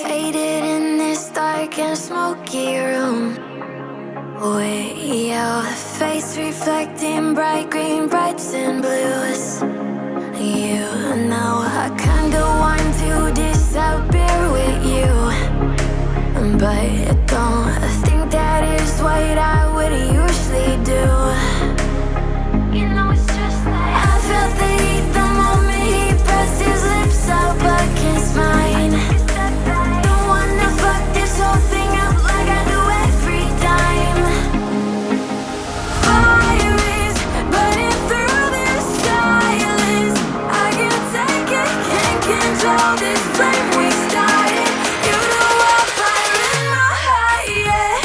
Faded in this dark and smoky room, with your face reflecting bright green, brights and blues. You know I kinda want to disappear with you, but don't think that is what I would usually do. You know it's just like I felt the heat the moment he pressed his lips up against mine. Don't wanna fuck this whole thing up like I do every time. Fire is burning through this silence. I can't take it, can't control this flame we started. You know I'm fire in my heart, yeah.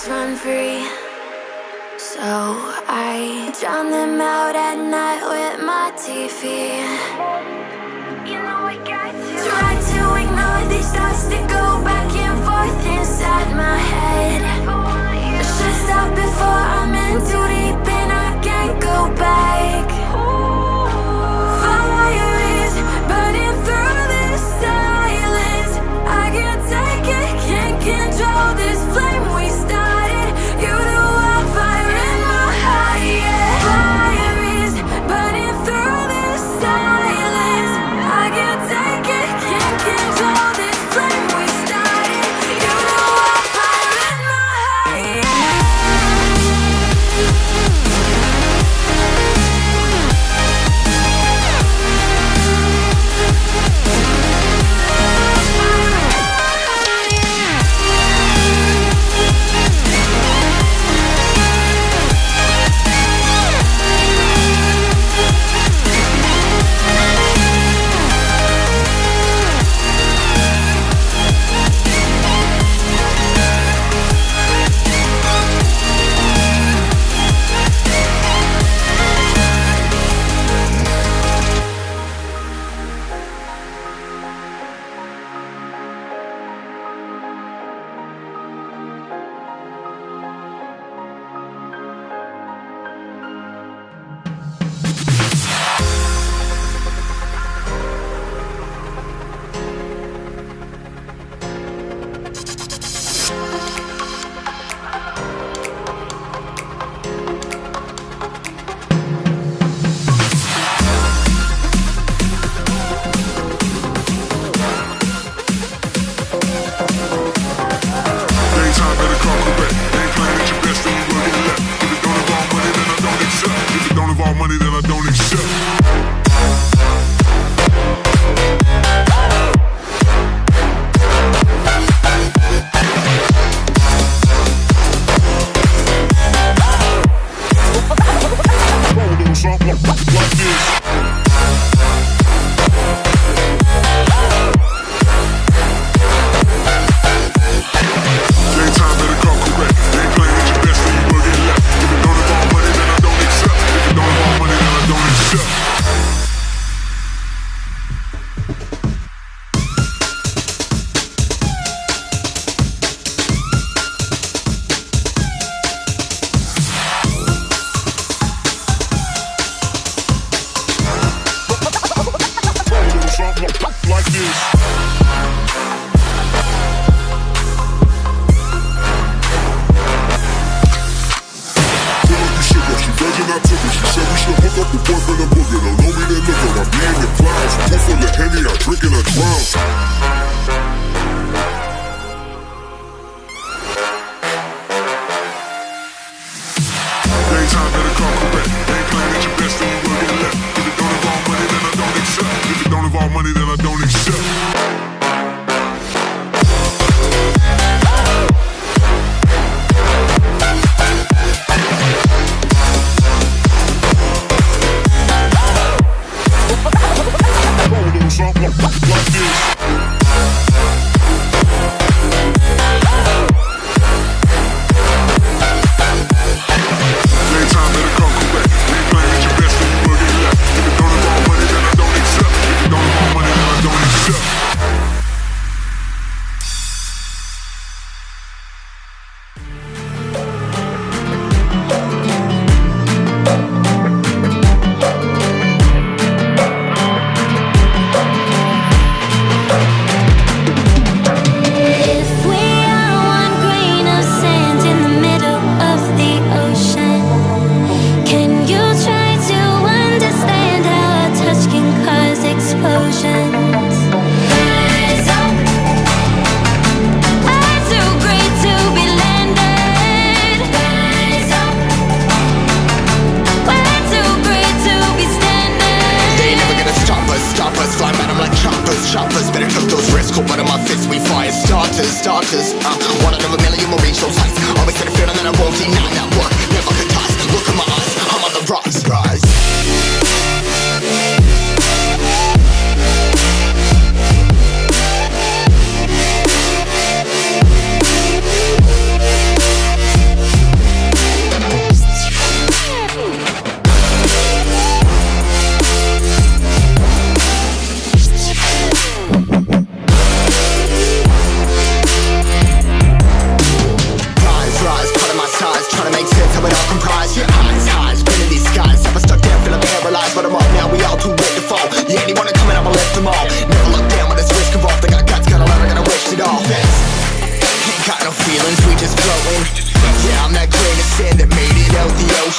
Run free, so I drown them out at night with my TV. You know I got to try to ignore these thoughts that go back and forth inside my head. Should stop before I'm in too deep and I can't go back. Fire is burning through this silence. I can't take it, can't control this flame we started. You know I'm fire in my heart, yeah. Fire is burning through this silence. I can't take it, can't control this flame we started. You know I'm fire in my heart, yeah.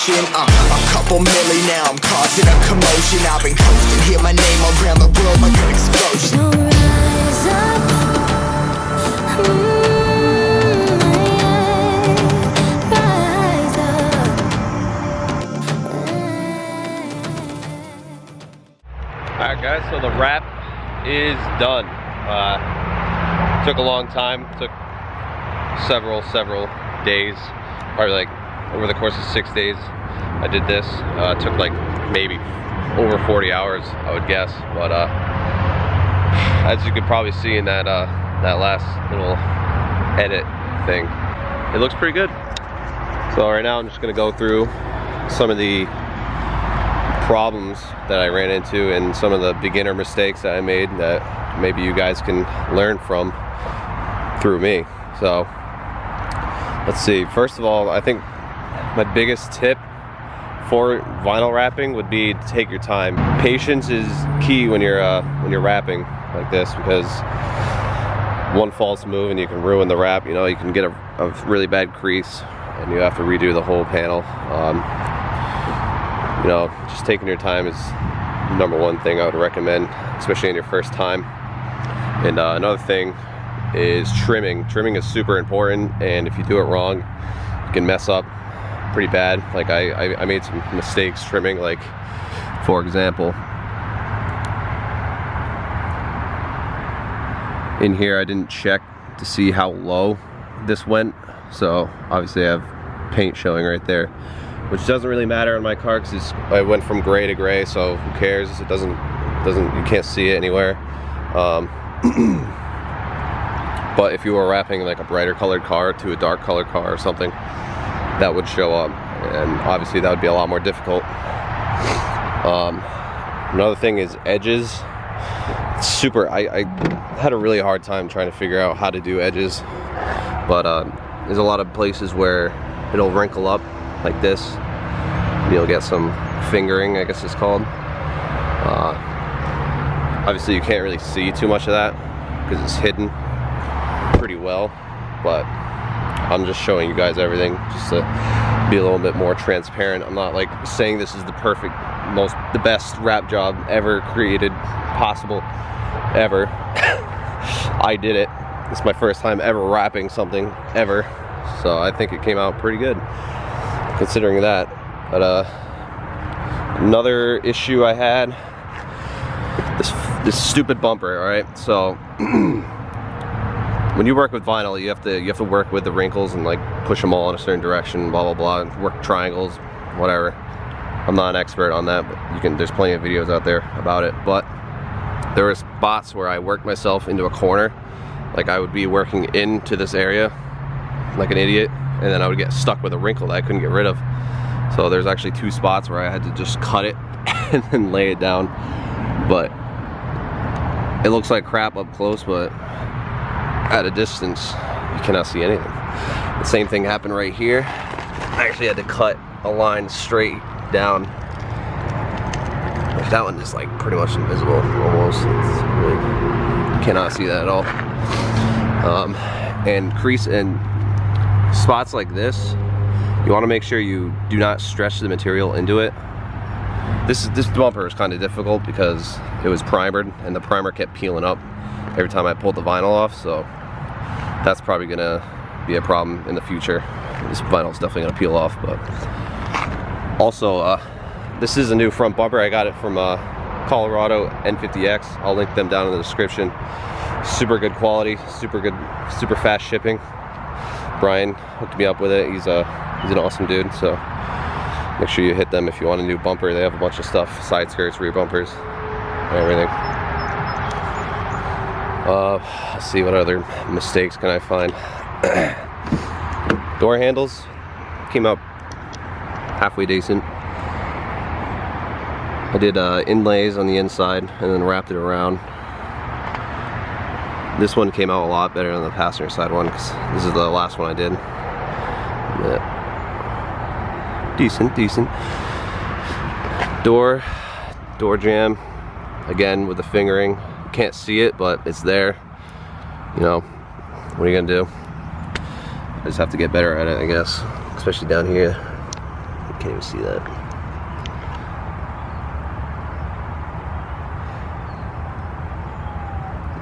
motion. A couple milli now, I'm causing a commotion. I've been coasting, hear my name around the world like an explosion. So rise up, rise up. Alright guys, so the wrap is done. Took a long time, took several days, probably like over the course of 6 days I did this. Took like maybe over 40 hours, I would guess, but as you could probably see in that that last little edit thing, it looks pretty good. So right now I'm just gonna go through some of the problems that I ran into and some of the beginner mistakes that I made that maybe you guys can learn from through me. So let's see, first of all, I think my biggest tip for vinyl wrapping would be to take your time. Patience is key when you're wrapping like this, because one false move and you can ruin the wrap. You know, you can get a really bad crease and you have to redo the whole panel. You know, just taking your time is #1 thing I would recommend, especially in your first time. And another thing is trimming. Trimming is super important, and if you do it wrong, you can mess up pretty bad. Like I made some mistakes trimming, like for example, in here I didn't check to see how low this went, so obviously I have paint showing right there, which doesn't really matter on my car because I went from gray to gray, so who cares? It doesn't you can't see it anywhere. But if you were wrapping like a brighter colored car to a dark colored car or something, that would show up, and obviously that would be a lot more difficult. Another thing is edges. I had a really hard time trying to figure out how to do edges, but there's a lot of places where it'll wrinkle up like this. You'll get some fingering, I guess it's called. Obviously you can't really see too much of that because it's hidden pretty well, but I'm just showing you guys everything just to be a little bit more transparent. I'm not like saying this is the perfect, the best wrap job ever created, possible, ever. I did it. It's my first time ever wrapping something, ever. So I think it came out pretty good, considering that. But another issue I had, this stupid bumper, alright? So when you work with vinyl, you have to work with the wrinkles and like push them all in a certain direction, blah blah blah, and work triangles, whatever. I'm not an expert on that, but there's plenty of videos out there about it. But there were spots where I worked myself into a corner, like I would be working into this area like an idiot, and then I would get stuck with a wrinkle that I couldn't get rid of. So there's actually 2 spots where I had to just cut it and then lay it down. But it looks like crap up close, but at a distance you cannot see anything. The same thing happened right here. I actually had to cut a line straight down. That one is like pretty much invisible almost. It's really, you cannot see that at all. And crease and spots like this, you want to make sure you do not stretch the material into it. This bumper is kind of difficult because it was primered and the primer kept peeling up every time I pulled the vinyl off, so that's probably gonna be a problem in the future. This vinyl is definitely gonna peel off. But also, this is a new front bumper. I got it from Colorado N50X. I'll link them down in the description. Super good quality, super fast shipping. Brian hooked me up with it. He's an awesome dude. So make sure you hit them if you want a new bumper. They have a bunch of stuff: side skirts, rear bumpers, and everything. Let's see, what other mistakes can I find? Door handles came out halfway decent. I did inlays on the inside and then wrapped it around. This one came out a lot better than the passenger side one because this is the last one I did. Yeah. Decent. Door jamb, again with the fingering. Can't see it, but it's there. You know, what are you gonna do? I just have to get better at it, I guess, especially down here. Can't even see that.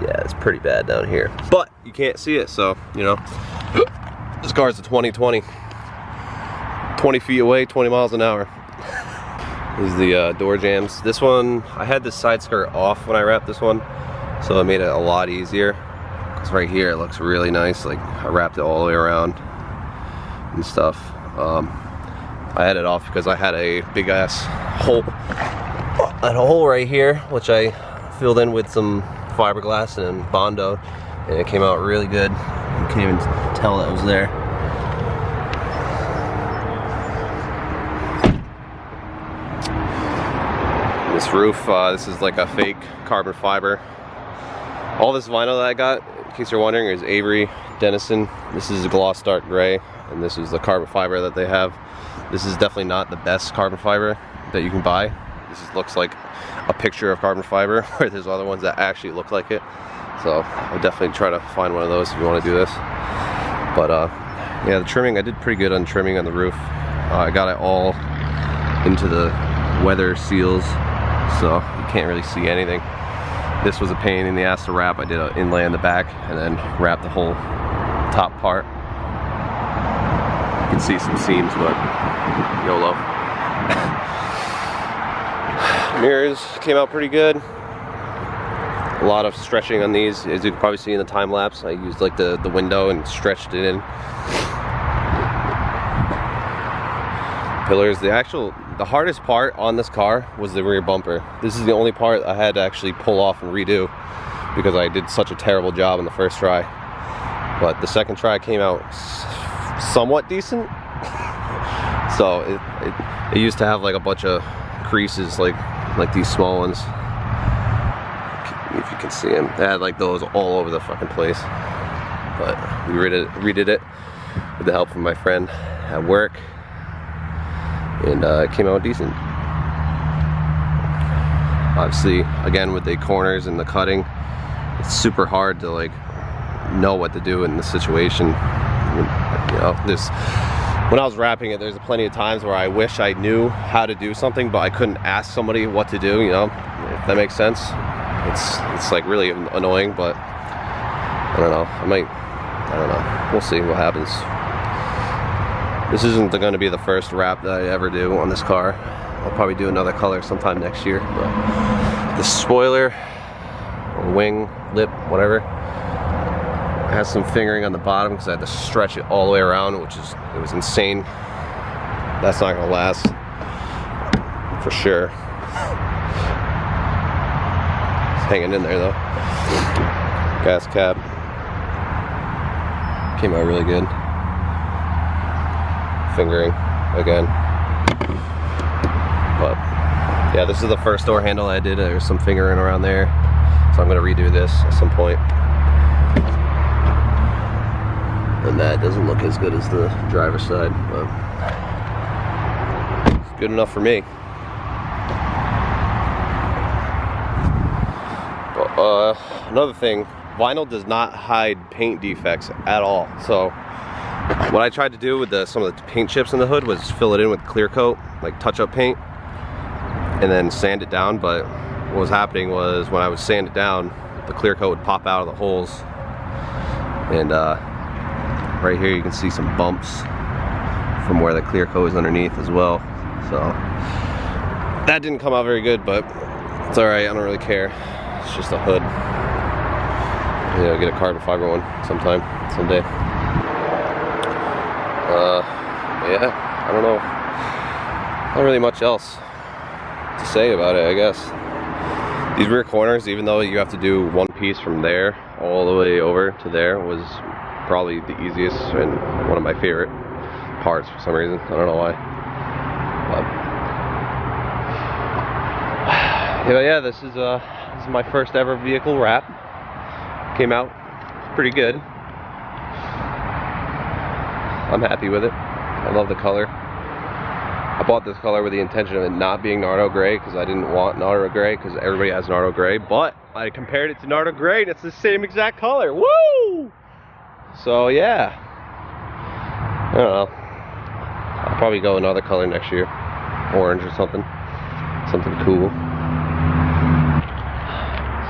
Yeah, it's pretty bad down here. But you can't see it, so, you know. This car's a 2020. 20 feet away, 20 miles an hour. This is the door jambs. This one, I had this side skirt off when I wrapped this one, so it made it a lot easier. Because right here it looks really nice. Like, I wrapped it all the way around and stuff. I had it off because I had a big ass hole. I had a hole right here, which I filled in with some fiberglass and Bondo, and it came out really good. You can't even tell that was there. This roof, this is like a fake carbon fiber. All this vinyl that I got, in case you're wondering, is Avery Denison. This is a gloss dark gray, and this is the carbon fiber that they have. This is definitely not the best carbon fiber that you can buy. This looks like a picture of carbon fiber, where there's other ones that actually look like it. So I'll definitely try to find one of those if you want to do this. But yeah, the trimming, I did pretty good on trimming on the roof. I got it all into the weather seals, so you can't really see anything. This was a pain in the ass to wrap. I did an inlay in the back and then wrap the whole top part. You can see some seams, but YOLO. Mirrors came out pretty good. A lot of stretching on these, as you can probably see in the time lapse. I used like the window and stretched it in. Pillars, the hardest part on this car was the rear bumper. This is the only part I had to actually pull off and redo because I did such a terrible job on the first try. But the second try came out somewhat decent. So it used to have like a bunch of creases, like these small ones. If you can see them, they had like those all over the fucking place. But we redid it with the help of my friend at work, and it came out decent. Obviously, again with the corners and the cutting, it's super hard to like know what to do in this situation. You know, when I was wrapping it, there's plenty of times where I wish I knew how to do something, but I couldn't ask somebody what to do, you know, if that makes sense. It's like really annoying, but I don't know. I don't know. We'll see what happens. This isn't going to be the first wrap that I ever do on this car. I'll probably do another color sometime next year. But the spoiler, or wing, lip, whatever, has some fingering on the bottom because I had to stretch it all the way around, it was insane. That's not gonna last for sure. It's hanging in there though. Gas cap came out really good. Fingering again. But yeah, this is the first door handle I did. There's some fingering around there, so I'm gonna redo this at some point. And that doesn't look as good as the driver's side, but it's good enough for me. But, another thing, vinyl does not hide paint defects at all. So what I tried to do with some of the paint chips in the hood was fill it in with clear coat, like touch-up paint, and then sand it down. But what was happening was when I would sand it down, the clear coat would pop out of the holes, and right here you can see some bumps from where the clear coat is underneath as well. So that didn't come out very good, but it's alright, I don't really care. It's just a hood. You know, get a carbon fiber one someday. Yeah, I don't know. Not really much else to say about it, I guess. These rear corners, even though you have to do one piece from there all the way over to there, was probably the easiest and one of my favorite parts for some reason. I don't know why. But yeah, this is my first ever vehicle wrap. Came out pretty good. I'm happy with it. I love the color. I bought this color with the intention of it not being Nardo gray because I didn't want Nardo gray because everybody has Nardo gray, but I compared it to Nardo gray and it's the same exact color. Woo! So yeah, I don't know. Probably go another color next year, orange or something cool.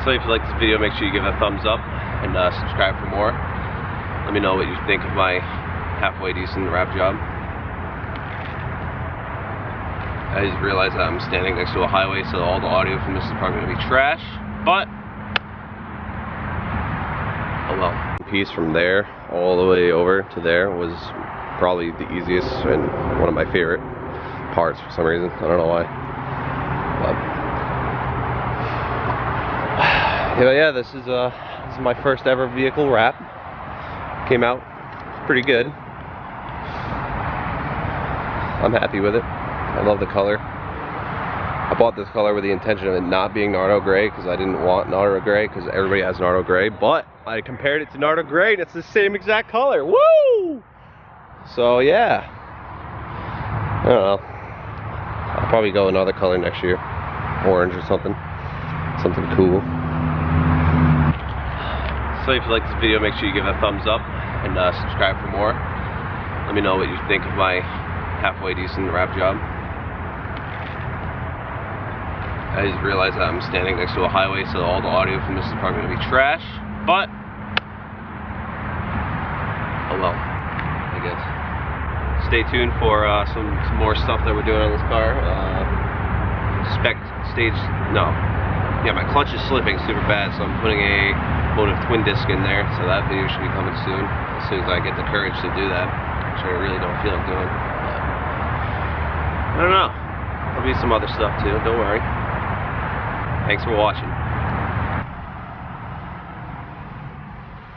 So if you like this video, make sure you give it a thumbs up and subscribe for more. Let me know what you think of my halfway decent rap job. I just realized that I'm standing next to a highway, so all the audio from this is probably going to be trash, but oh well. Piece from there all the way over to there was probably the easiest and one of my favorite parts for some reason. I don't know why. But yeah, this is my first ever vehicle wrap. Came out pretty good. I'm happy with it. I love the color. I bought this color with the intention of it not being Nardo Gray because I didn't want Nardo Gray because everybody has Nardo Gray, but I compared it to Nardo Gray and it's the same exact color. Woo! So yeah, I don't know. I'll probably go another color next year, orange or something cool. So if you like this video, make sure you give it a thumbs up and subscribe for more. Let me know what you think of my halfway decent rap job. I just realized that I'm standing next to a highway, so all the audio from this is probably going to be trash, but oh well, I guess. Stay tuned for some more stuff that we're doing on this car. My clutch is slipping super bad, so I'm putting a motive twin disc in there, so that video should be coming soon as I get the courage to do that, which I really don't feel like doing. I don't know. There'll be some other stuff too, don't worry. Thanks for watching.